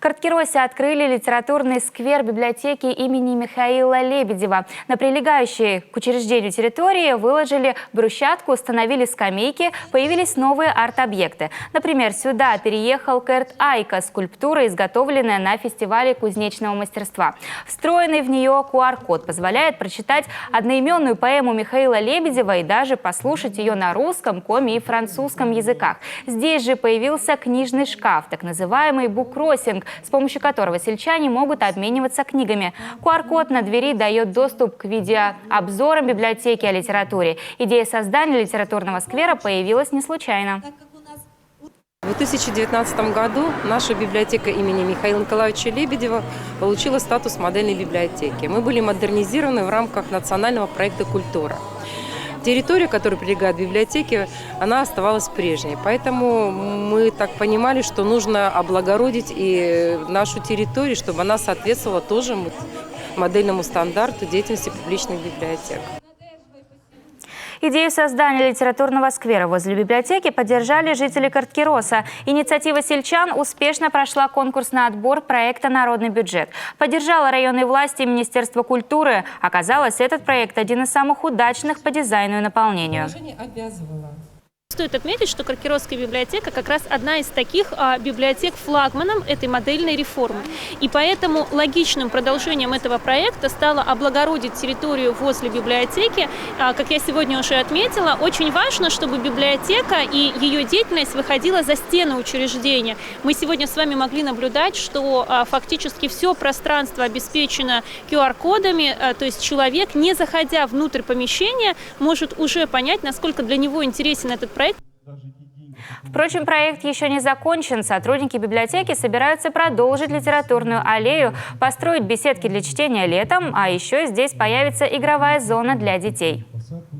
Карткиросе открыли литературный сквер библиотеки имени Михаила Лебедева. На прилегающей к учреждению территории выложили брусчатку, установили скамейки, появились новые арт-объекты. Например, сюда переехал Кэрт Айка, скульптура, изготовленная на фестивале кузнечного мастерства. Встроенный в нее QR-код позволяет прочитать одноименную поэму Михаила Лебедева и даже послушать ее на русском, коми и французском языках. Здесь же появился книжный шкаф, так называемый буккроссинг, с помощью которого сельчане могут обмениваться книгами. QR-код на двери дает доступ к видеообзорам библиотеки о литературе. Идея создания литературного сквера появилась не случайно. В 2019 году наша библиотека имени Михаила Николаевича Лебедева получила статус модельной библиотеки. Мы были модернизированы в рамках национального проекта «Культура». Территория, которая прилегает к библиотеке, она оставалась прежней. Поэтому мы так понимали, что нужно облагородить и нашу территорию, чтобы она соответствовала тоже модельному стандарту деятельности публичных библиотек. Идею создания литературного сквера возле библиотеки поддержали жители Карткироса. Инициатива сельчан успешно прошла конкурс на отбор проекта «Народный бюджет». Поддержала районные власти и Министерство культуры. Оказалось, этот проект один из самых удачных по дизайну и наполнению. Стоит отметить, что Карткиросская библиотека как раз одна из таких библиотек-флагманом этой модельной реформы. И поэтому логичным продолжением этого проекта стало облагородить территорию возле библиотеки. Как я сегодня уже отметила, очень важно, чтобы библиотека и ее деятельность выходила за стены учреждения. Мы сегодня с вами могли наблюдать, что фактически все пространство обеспечено QR-кодами, то есть человек, не заходя внутрь помещения, может уже понять, насколько для него интересен этот проект. Впрочем, проект еще не закончен. Сотрудники библиотеки собираются продолжить литературную аллею, построить беседки для чтения летом, а еще здесь появится игровая зона для детей.